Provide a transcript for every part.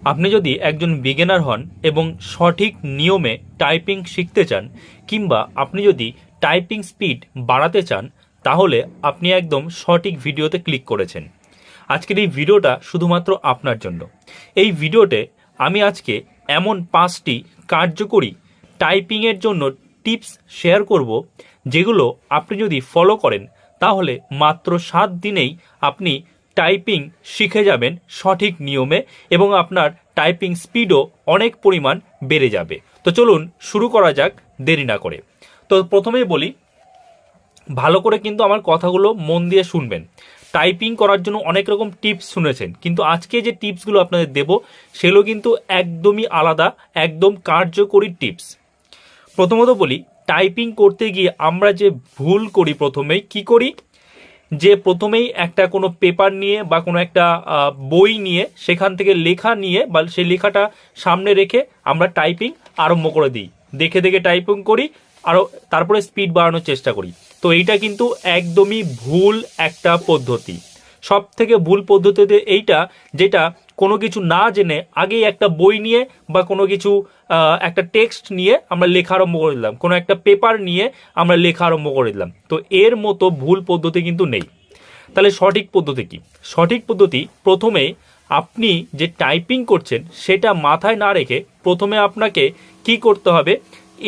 আপনি যদি একজন বিগিনার হন এবং সঠিক নিয়মে টাইপিং শিখতে চান কিংবা আপনি যদি টাইপিং স্পিড বাড়াতে চান তাহলে আপনি একদম সঠিক ভিডিওতে ক্লিক করেছেন। আজকের এই ভিডিওটা শুধুমাত্র আপনার জন্য। এই ভিডিওতে আমি আজকে এমন 5টি কার্যকরী টাইপিংয়ের জন্য টিপস শেয়ার করব যেগুলো আপনি যদি ফলো করেন তাহলে মাত্র 7 দিনেই আপনি টাইপিং শিখে যাবেন সঠিক নিয়মে এবং আপনার টাইপিং স্পিডও অনেক পরিমাণ বেড়ে যাবে। তো চলুন শুরু করা যাক দেরি না করে। তো প্রথমেই বলি, ভালো করে কিন্তু আমার কথাগুলো মন দিয়ে শুনবেন। টাইপিং করার জন্য অনেক রকম টিপস শুনেছেন, কিন্তু আজকে যে টিপসগুলো আপনাদের দেব সেগুলো কিন্তু একদমই আলাদা, একদম কার্যকরী টিপস। প্রথমত বলি, টাইপিং করতে গিয়ে আমরা যে ভুল করি প্রথমেই কি করি, যে প্রথমেই একটা কোনো পেপার নিয়ে বা কোনো একটা বই নিয়ে সেখান থেকে লেখা নিয়ে বা সেই লেখাটা সামনে রেখে আমরা টাইপিং আরম্ভ করে দিই, দেখে দেখে টাইপিং করি আরও, তারপরে স্পিড বাড়ানোর চেষ্টা করি। তো এইটা কিন্তু একদমই ভুল একটা পদ্ধতি। সব থেকে ভুল পদ্ধতিতে এইটা, যেটা কোনো কিছু না জেনে আগেই একটা বই নিয়ে বা কোনো কিছু একটা টেক্সট নিয়ে আমরা লেখা আরম্ভ করে দিলাম, কোনো একটা পেপার নিয়ে আমরা লেখা আরম্ভ করে দিলাম। তো এর মতো ভুল পদ্ধতি কিন্তু নেই। তাহলে সঠিক পদ্ধতি কি? সঠিক পদ্ধতি, প্রথমে আপনি যে টাইপিং করছেন সেটা মাথায় না রেখে প্রথমে আপনাকে কি করতে হবে,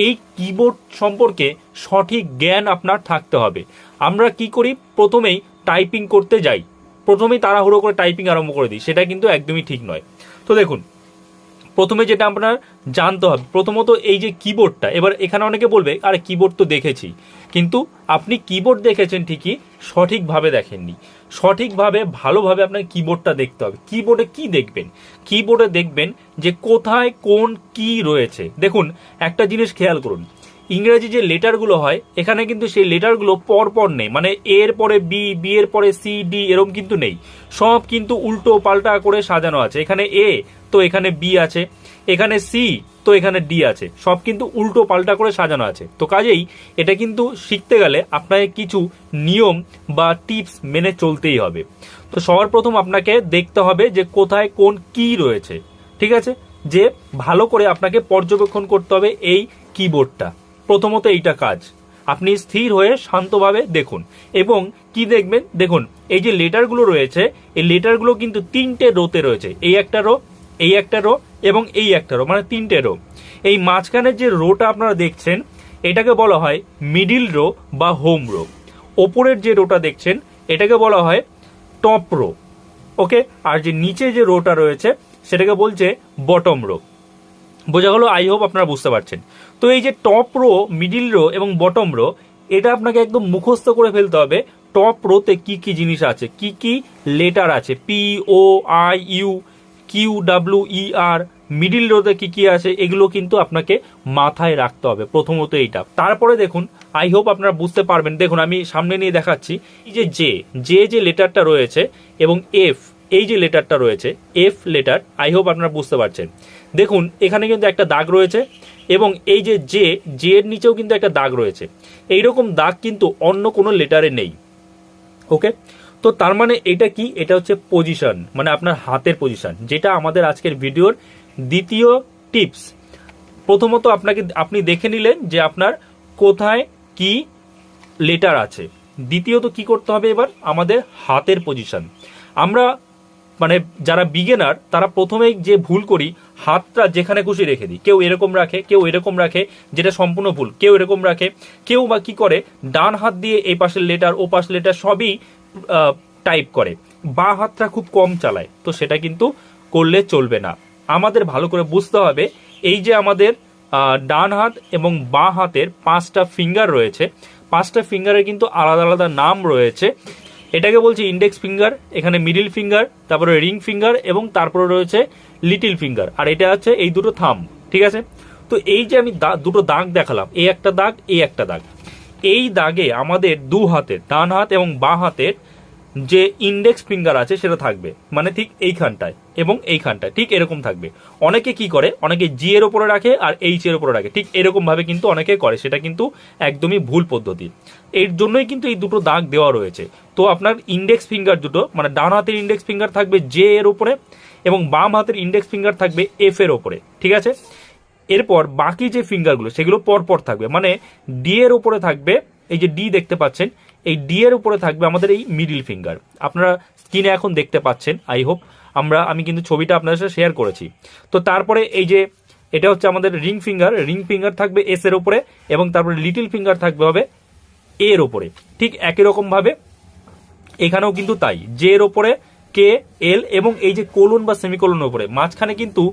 এই কিবোর্ড সম্পর্কে সঠিক জ্ঞান আপনার থাকতে হবে। আমরা কি করি, প্রথমেই টাইপিং করতে যাই, প্রথমেই তাড়াহুড়ো করে টাইপিং আরম্ভ করে দিই, সেটা কিন্তু একদমই ঠিক নয়। তো দেখুন, প্রথমে যেটা আপনার জানতে হবে, প্রথমত এই যে কিবোর্ডটা, এবার এখানে অনেকে বলবে আরে কিবোর্ড তো দেখেছি, কিন্তু আপনি কিবোর্ড দেখেছেন ঠিকই, সঠিকভাবে দেখেননি। সঠিকভাবে ভালোভাবে আপনার কিবোর্ডটা দেখতে হবে। কিবোর্ডে কি দেখবেন? কিবোর্ডে দেখবেন যে কোথায় কোন কি রয়েছে। দেখুন, একটা জিনিস খেয়াল করুন, ইংরেজি যে লেটারগুলো হয় এখানে কিন্তু সেই লেটারগুলো পরপর নেই, মানে এর পরে বি, বি এর পরে সি, ডি এরকম কিন্তু নেই, সব কিন্তু উল্টো পাল্টা করে সাজানো আছে। এখানে এ তো এখানে বি আছে, এখানে সি তো এখানে ডি আছে, সব কিন্তু উল্টো পাল্টা করে সাজানো আছে। তো কাজেই এটা কিন্তু শিখতে গেলে আপনাকে কিছু নিয়ম বা টিপস মেনে চলতেই হবে। তো সবার প্রথম আপনাকে দেখতে হবে যে কোথায় কোন কি রয়েছে, ঠিক আছে, যে ভালো করে আপনাকে পর্যবেক্ষণ করতে হবে এই কিবোর্ডটা। প্রথমত এইটা কাজ, আপনি স্থির হয়ে শান্তভাবে দেখুন। এবং কি দেখবেন, দেখুন এই যে লেটারগুলো রয়েছে, এই লেটারগুলো কিন্তু 3টে রোতে রয়েছে, এই একটা রো, এই একটা রো এবং এই একটা রো, মানে 3টে রো। এই মাঝখানের যে রোটা আপনারা দেখছেন এটাকে বলা হয় মিডিল রো বা হোম রো। ওপরের যে রোটা দেখছেন এটাকে বলা হয় টপ রো, ওকে। আর যে নিচে যে রোটা রয়েছে সেটাকে বলছে বটম রো। বোঝা গেল? আই হোপ আপনারা বুঝতে পারছেন। তো এই যে টপ রো, মিডিল রো এবং বটম রো, এটা আপনাকে একদম মুখস্থ করে ফেলতে হবে। টপ রোতে কি কি জিনিস আছে, কি কি লেটার আছে, P, O, I, U, Q, W, E, R. Middle রোতে কি কি আছে এগুলো কিন্তু আপনাকে মাথায় রাখতে হবে, প্রথমত এইটা। তারপরে দেখুন, আই হোপ আপনারা বুঝতে পারবেন। দেখুন আমি সামনে নিয়ে দেখাচ্ছি, এই যে যে লেটারটা রয়েছে এবং এফ, এই যে লেটারটা রয়েছে এফ লেটার, আই হোপ আপনারা বুঝতে পারছেন। দেখুন এখানে কিন্তু একটা দাগ রয়েছে এবং এই যে জে এর নিচেও কিন্তু একটা দাগ রয়েছে। এইরকম দাগ কিন্তু অন্য কোনো লেটারে নেই, ওকে। তো তার মানে এটা কি, এটা হচ্ছে পজিশন, মানে আপনার হাতের পজিশন, যেটা আমাদের আজকের ভিডিওর দ্বিতীয় টিপস। প্রথমত আপনি দেখে নিলেন যে আপনার কোথায় কি লেটার আছে। দ্বিতীয়ত কি করতে হবে, এবার আমাদের হাতের পজিশন। আমরা মানে যারা বিগিনার তারা প্রথমেই যে ভুল করি, হাতটা যেখানে খুশি রেখে দিই। কেউ এরকম রাখে, কেউ এরকম রাখে, যেটা সম্পূর্ণ ভুল। কেউ এরকম রাখে, কেউ বা কি করে ডান হাত দিয়ে এই পাশের লেটার ও পাশের লেটার সবই টাইপ করে, বাঁ হাতটা খুব কম চালায়। তো সেটা কিন্তু করলে চলবে না। আমাদের ভালো করে বুঝতে হবে, এই যে আমাদের ডান হাত এবং বাঁ হাতের 5টা ফিঙ্গার রয়েছে, 5টা ফিঙ্গারের কিন্তু আলাদা আলাদা নাম রয়েছে। এটাকে বলছে ইন্ডেক্স ফিঙ্গার, এখানে মিডিল ফিঙ্গার, তারপরে রিং ফিঙ্গার এবং তারপরে রয়েছে লিটিল ফিঙ্গার, আর এটা হচ্ছে এই দুটো থাম্ব, ঠিক আছে। তো এই যে আমি দুটো দাগ দেখালাম, এই একটা দাগ, এই একটা দাগ, এই দাগে আমাদের দু হাতের, ডান হাত এবং বাঁ হাতের যে ইন্ডেক্স ফিঙ্গার আছে সেটা থাকবে, মানে ঠিক এইখানটায় এবং এইখানটায় ঠিক এরকম থাকবে। অনেকে কি করে, অনেকে জি এর উপরে রাখে আর এইচ এর উপরে রাখে, ঠিক এরকম ভাবে কিন্তু অনেকে করে, সেটা কিন্তু একদমই ভুল পদ্ধতি। এর জন্যই কিন্তু এই দুটো দাগ দেওয়া রয়েছে। তো আপনার ইন্ডেক্স ফিঙ্গার দুটো, মানে ডান হাতের ইন্ডেক্স ফিঙ্গার থাকবে জে এর উপরে এবং বাম হাতের ইন্ডেক্স ফিঙ্গার থাকবে এফ এর ওপরে, ঠিক আছে। এরপর বাকি যে ফিঙ্গারগুলো সেগুলো পরপর থাকবে, মানে ডি এর উপরে থাকবে, এই যে ডি দেখতে পাচ্ছেন, এই ডি এর উপরে থাকবে আমাদের এই মিডিল ফিঙ্গার। আপনারা স্ক্রিনে এখন দেখতে পাচ্ছেন, আই হোপ। আমি কিন্তু ছবিটা আপনাদের সাথে শেয়ার করেছি। তো তারপরে এই যে এটা হচ্ছে আমাদের রিং ফিঙ্গার থাকবে এস এর উপরে, এবং তারপরে লিটিল ফিঙ্গার থাকবে হবে এ এর ওপরে। ঠিক একই রকম ভাবে এখানেও কিন্তু তাই, জে এর ওপরে কে, এল, এবং এই যে কোলন বা সেমিকোলনের উপরে, মাঝখানে কিন্তু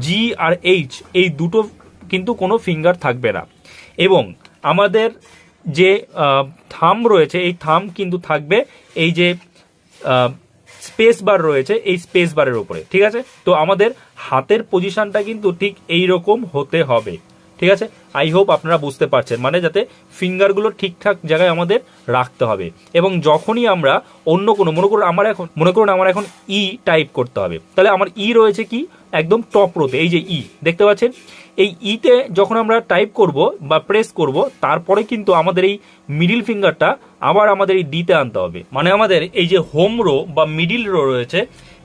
জি আর এইচ এই দুটো কিন্তু কোনো ফিঙ্গার থাকবে না। এবং আমাদের যে থাম রয়েছে, এই থাম কিন্তু থাকবে এই যে স্পেস বার রয়েছে এই স্পেস বারের উপরে, ঠিক আছে। তো আমাদের হাতের পজিশনটা কিন্তু ঠিক এই রকম হতে হবে, ঠিক আছে। আই হোপ আপনারা বুঝতে পারছেন, মানে যাতে ফিঙ্গারগুলো ঠিকঠাক জায়গায় আমাদের রাখতে হবে। এবং যখনই আমরা অন্য কোনো মনে করুন আমার এখন ই টাইপ করতে হবে, তাহলে আমার ই রয়েছে কি একদম টপ রোতে, এই যে ই দেখতে পাচ্ছেন, এই ইতে যখন আমরা টাইপ করব বা প্রেস করব, তারপরে কিন্তু আমাদের এই মিডিল ফিঙ্গারটা আবার আমাদের এই ডিতে আনতে হবে। মানে আমাদের এই যে হোম রো বা মিডিল রো রয়েছে,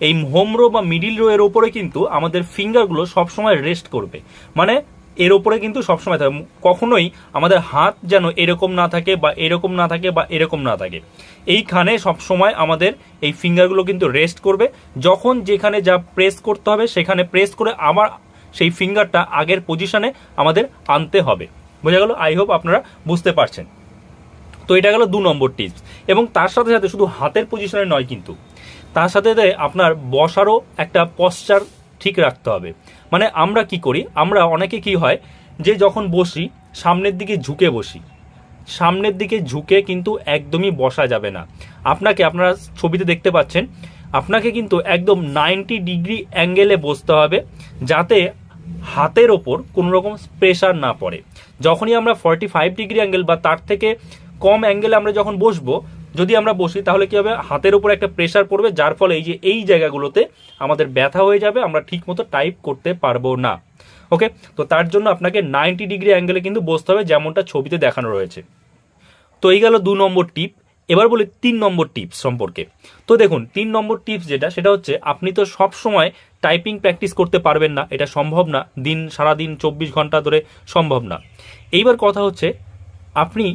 এই হোম রো বা মিডিল রো এর উপরে কিন্তু আমাদের ফিঙ্গারগুলো সবসময় রেস্ট করবে, মানে এর উপরে কিন্তু সবসময় থাকে। কখনোই আমাদের হাত যেন এরকম না থাকে বা এরকম না থাকে বা এরকম না থাকে, এইখানে সবসময় আমাদের এই ফিঙ্গারগুলো কিন্তু রেস্ট করবে। যখন যেখানে যা প্রেস করতে হবে সেখানে প্রেস করে আবার সেই ফিঙ্গারটা আগের পজিশনে আমাদের আনতে হবে। বোঝা গেল? আই হোপ আপনারা বুঝতে পারছেন। তো এটা গেল 2 নম্বর টিপস। এবং তার সাথে সাথে শুধু হাতের পজিশনে নয়, কিন্তু তার সাথে আপনার বসারও একটা পশ্চার ঠিক রাখতে হবে। মানে আমরা কি করি, আমরা অনেকে কি হয় যে যখন বসি সামনের দিকে ঝুঁকে বসি, সামনের দিকে ঝুঁকে কিন্তু একদমই বসা যাবে না। আপনারা ছবিতে দেখতে পাচ্ছেন, আপনাকে কিন্তু একদম 90 ডিগ্রি অ্যাঙ্গেলে বসতে হবে, যাতে হাতের ওপর কোনো রকম প্রেশার না পড়ে। যখনই আমরা 45 ডিগ্রি অ্যাঙ্গেল বা তার থেকে কম অ্যাঙ্গেলে আমরা যখন বসবো, যদি আমরা বসি তাহলে কি হবে, হাতের উপর একটা প্রেশার পড়বে, যার ফলে এই জায়গাগুলোতে আমাদের ব্যথা হয়ে যাবে, আমরা ঠিক মতো টাইপ করতে পারবো না। ওকে, তো তার জন্য আপনাকে 90 ডিগ্রি অ্যাঙ্গেলে কিন্তু বসতে হবে, যেমনটা ছবিতে দেখানো রয়েছে। তো এই গেল 2 নম্বর টিপ। এবার বলি 3 নম্বর টিপস সম্পর্কে। তো দেখুন 3 নম্বর টিপস সেটা হচ্ছে, আপনি তো সব সময় টাইপিং প্র্যাকটিস করতে পারবেন না, এটা সম্ভব না, সারাদিন 24 ঘন্টা ধরে সম্ভব না। এইবার কথা হচ্ছে, আপনি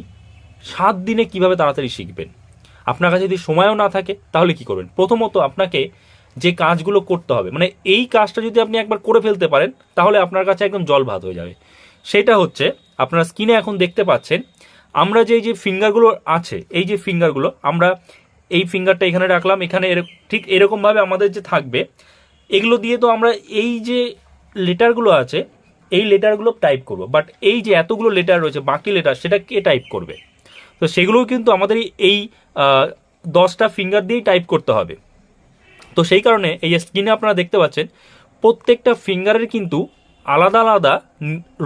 7 দিনে কিভাবে তাড়াতাড়ি শিখবেন। আপনার কাছে যদি সময়ও না থাকে তাহলে কি করবেন? প্রথমত আপনাকে যে কাজগুলো করতে হবে, মানে এই কাজটা যদি আপনি একবার করে ফেলতে পারেন তাহলে আপনার কাছে একদম জল ভাত হয়ে যাবে। সেটা হচ্ছে, আপনারা স্ক্রিনে এখন দেখতে পাচ্ছেন, আমরা যে ফিঙ্গারগুলো আছে, এই যে ফিঙ্গারগুলো, আমরা এই ফিঙ্গারটা এখানে রাখলাম, এখানে ঠিক এরকমভাবে আমাদের যে থাকবে, এগুলো দিয়ে তো আমরা এই যে লেটারগুলো আছে এই লেটারগুলো টাইপ করব। বাট এই যে এতগুলো লেটার রয়েছে, বাকি লেটার, সেটা কে টাইপ করবে? তো সেগুলোও কিন্তু আমাদের এই 10টা ফিঙ্গার দিয়েই টাইপ করতে হবে। তো সেই কারণে এই স্ক্রিনে আপনারা দেখতে পাচ্ছেন, প্রত্যেকটা ফিঙ্গারের কিন্তু আলাদা আলাদা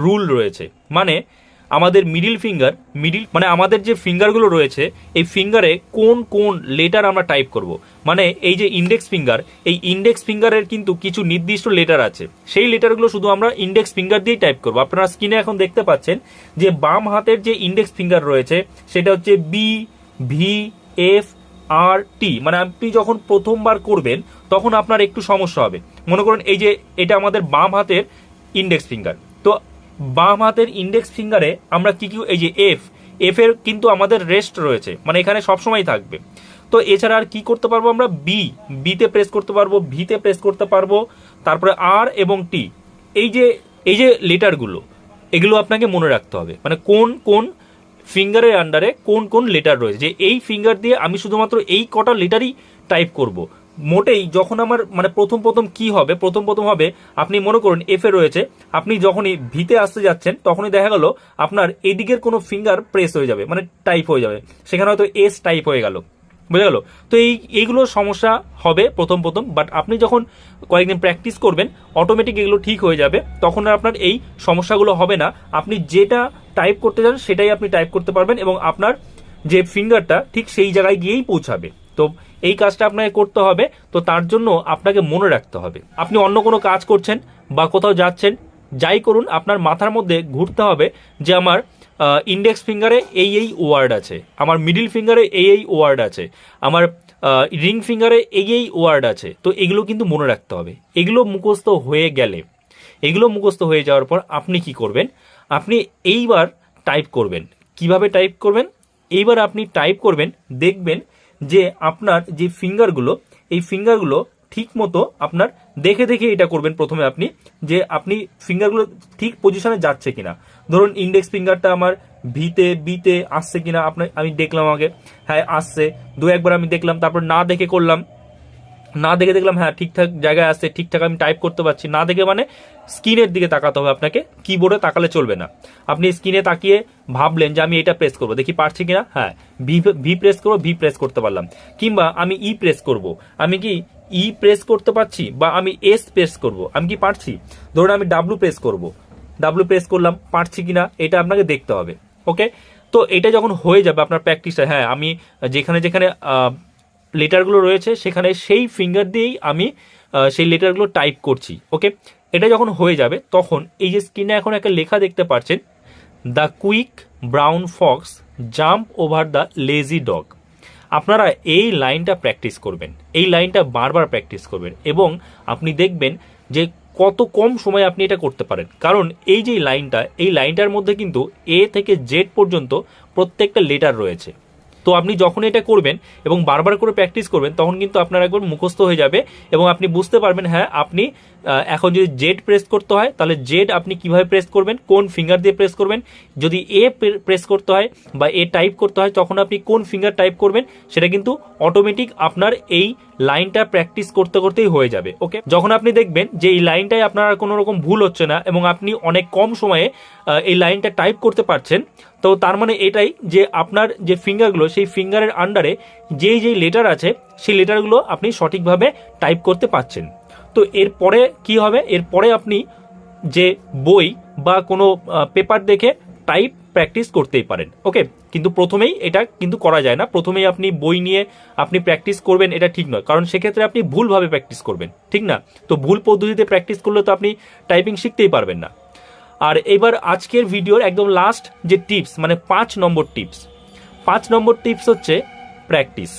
রুল রয়েছে। মানে আমাদের মানে আমাদের যে ফিঙ্গারগুলো রয়েছে, এই ফিঙ্গারে কোন কোন লেটার আমরা টাইপ করব। মানে এই যে ইন্ডেক্স ফিঙ্গার, এই ইন্ডেক্স ফিঙ্গারের কিন্তু কিছু নির্দিষ্ট লেটার আছে, সেই লেটারগুলো শুধু আমরা ইন্ডেক্স ফিঙ্গার দিয়েই টাইপ করব। আপনারা স্ক্রিনে এখন দেখতে পাচ্ছেন যে বাম হাতের যে ইন্ডেক্স ফিঙ্গার রয়েছে সেটা হচ্ছে বি, ভি, এফ, আর, টি। মানে আপনি যখন প্রথমবার করবেন তখন আপনার একটু সমস্যা হবে। মনে করুন এই যে এটা আমাদের বাম হাতের ইন্ডেক্স ফিঙ্গার, তো বাম হাতের ইন্ডেক্স ফিঙ্গারে আমরা কি এই যে এফ এর কিন্তু আমাদের রেস্ট রয়েছে, মানে এখানে সবসময় থাকবে। তো এছাড়া আর কি করতে পারবো, আমরা বিতে প্রেস করতে পারবো, ভিতে প্রেস করতে পারবো, তারপরে আর এবং টি। এই যে লেটারগুলো, এগুলো আপনাকে মনে রাখতে হবে, মানে কোন কোন ফিঙ্গারের আন্ডারে কোন কোন লেটার রয়েছে, যে এই ফিঙ্গার দিয়ে আমি শুধুমাত্র এই কটা লেটারই টাইপ করব। মোটেই যখন আমার মানে প্রথম কি হবে, প্রথম হবে, আপনি মনে করুন এফ এ রয়েছে, আপনি যখনই ভিতে আসতে যাচ্ছেন তখনই দেখা গেল আপনার এদিকের কোনো ফিঙ্গার প্রেস হয়ে যাবে, মানে টাইপ হয়ে যাবে, সেখানে হয়তো এস টাইপ হয়ে গেল, বুঝা গেল? তো এইগুলো সমস্যা হবে প্রথম। বাট আপনি যখন কয়েকদিন প্র্যাকটিস করবেন, অটোমেটিক এগুলো ঠিক হয়ে যাবে, তখন আর আপনার এই সমস্যাগুলো হবে না। আপনি যেটা টাইপ করতে চান সেটাই আপনি টাইপ করতে পারবেন, এবং আপনার যে ফিঙ্গারটা ঠিক সেই জায়গায় গিয়েই পৌঁছাবে। তো এই কাজটা আপনাকে করতে হবে। তো তার জন্য আপনাকে মনে রাখতে হবে, আপনি অন্য কোনো কাজ করছেন বা কোথাও যাচ্ছেন, যাই করুন, আপনার মাথার মধ্যে ঘুরতে হবে যে আমার ইন্ডেক্স ফিঙ্গারে এই ওয়ার্ড আছে, আমার মিডিল ফিঙ্গারে এই ওয়ার্ড আছে, আমার রিং ফিঙ্গারে এই ওয়ার্ড আছে। তো এগুলো কিন্তু মনে রাখতে হবে। এগুলো মুখস্থ হয়ে গেলে, এগুলো মুখস্থ হয়ে যাওয়ার পর আপনি কি করবেন, আপনি এইবার টাইপ করবেন। কিভাবে টাইপ করবেন? এইবার আপনি টাইপ করবেন, দেখবেন যে আপনার যে ফিঙ্গারগুলো, এই ফিঙ্গারগুলো ঠিক মতো আপনার দেখে দেখে এটা করবেন প্রথমে আপনি, যে আপনি ফিঙ্গারগুলো ঠিক পজিশনে যাচ্ছে কিনা। ধরুন ইন্ডেক্স ফিঙ্গারটা আমার বিতে আসছে কিনা আমি দেখলাম আগে, হ্যাঁ আসছে, দু একবার আমি দেখলাম, তারপর না দেখে করলাম, না দেখে দেখলাম হ্যাঁ ঠিকঠাক জায়গায় আসছে, ঠিকঠাক আমি টাইপ করতে পারছি। না দেখে মানে স্ক্রিনের দিকে তাকাতে হবে আপনাকে, কিবোর্ডে তাকালে চলবে না। আপনি স্ক্রিনে তাকিয়ে ভাবলেন যে আমি এটা প্রেস করবো, দেখি পারছি কিনা, হ্যাঁ ভি প্রেস করবো, ভি প্রেস করতে পারলাম। কিংবা আমি ই প্রেস করব, আমি কি ই প্রেস করতে পারছি, বা আমি এস প্রেস করব, আমি কি পারছি। ধরুন আমি ডাব্লু প্রেস করব, ডাব্লু প্রেস করলাম, পারছি কিনা এটা আপনাকে দেখতে হবে। ওকে, তো এটা যখন হয়ে যাবে আপনার প্র্যাকটিসটা, হ্যাঁ আমি যেখানে যেখানে লেটারগুলো রয়েছে সেখানে সেই ফিঙ্গার দিয়েই আমি সেই লেটারগুলো টাইপ করছি। ওকে, এটা যখন হয়ে যাবে তখন এই যে স্ক্রিনে এখন একটা লেখা দেখতে পাচ্ছেন, the quick brown Fox jump over the lazy dog. আপনারা এই লাইনটা প্র্যাকটিস করবেন, এই লাইনটা বারবার প্র্যাকটিস করবেন, এবং আপনি দেখবেন যে কত কম সময়ে আপনি এটা করতে পারেন। কারণ এই যে লাইনটা, এই লাইনটার মধ্যে কিন্তু এ থেকে জেড পর্যন্ত প্রত্যেকটা লেটার রয়েছে। তো আপনি যখন এটা করবেন এবং বারবার করে প্র্যাকটিস করবেন, তখন কিন্তু আপনার একবার মুখস্থ হয়ে যাবে, এবং আপনি বুঝতে পারবেন হ্যাঁ আপনি এখন যদি জেড প্রেস করতে হয় তাহলে জেড আপনি কিভাবে প্রেস করবেন, কোন ফিঙ্গার দিয়ে প্রেস করবেন। যদি এ প্রেস করতে হয় বা এ টাইপ করতে হয়, তখন আপনি কোন ফিঙ্গার টাইপ করবেন, সেটা কিন্তু অটোমেটিক আপনার এই লাইনটা প্র্যাকটিস করতে করতেই হয়ে যাবে। ওকে, যখন আপনি দেখবেন যে এই লাইনটায় আপনার কোনো রকম ভুল হচ্ছে না এবং আপনি অনেক কম সময়ে এই লাইনটা টাইপ করতে পারছেন, তো তার মানে এটাই যে আপনার যে ফিঙ্গারগুলো, সেই ফিঙ্গারের আন্ডারে যেই লেটার আছে সেই লেটারগুলো আপনি সঠিকভাবে টাইপ করতে পারছেন। তো এরপরে কি হবে, এরপরে আপনি যে বই বা কোনো পেপার দেখে টাইপ প্র্যাকটিস করতেই পারেন। ওকে, কিন্তু প্রথমেই এটা কিন্তু করা যায় না, প্রথমেই আপনি বই নিয়ে আপনি প্র্যাকটিস করবেন এটা ঠিক নয়, কারণ সেক্ষেত্রে আপনি ভুলভাবে প্র্যাকটিস করবেন, ঠিক না? তো ভুল পদ্ধতিতে প্র্যাকটিস করলে তো আপনি টাইপিং শিখতেই পারবেন না। আর এবার আজকের ভিডিওর একদম লাস্ট যে টিপস, মানে 5 নম্বর টিপস, 5 নম্বর টিপস হচ্ছে প্র্যাকটিস।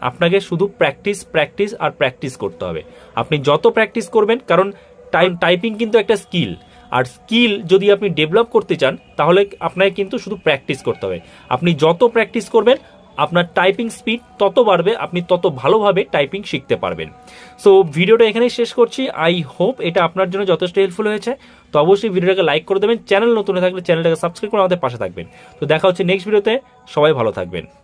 আপনাকে শুধু প্র্যাকটিস প্র্যাকটিস আর প্র্যাকটিস করতে হবে। আপনি যত প্র্যাকটিস করবেন, কারণ টাইপিং কিন্তু একটা স্কিল, আর স্কিল যদি আপনি ডেভেলপ করতে চান তাহলে আপনাকে কিন্তু শুধু প্র্যাকটিস করতে হবে। আপনি যত প্র্যাকটিস করবেন আপনার টাইপিং স্পিড তত বাড়বে, আপনি তত ভালোভাবে টাইপিং শিখতে পারবেন। সো ভিডিওটা এখানেই শেষ করছি। আই হোপ এটা আপনার জন্য যথেষ্ট হেল্পফুল হয়েছে। তো অবশ্যই ভিডিওটাকে লাইক করে দেবেন, চ্যানেল নতুন হয়ে থাকলে চ্যানেলটাকে সাবস্ক্রাইব করে আমাদের পাশে থাকবেন। তো দেখা হচ্ছে নেক্সট ভিডিওতে, সবাই ভালো থাকবেন।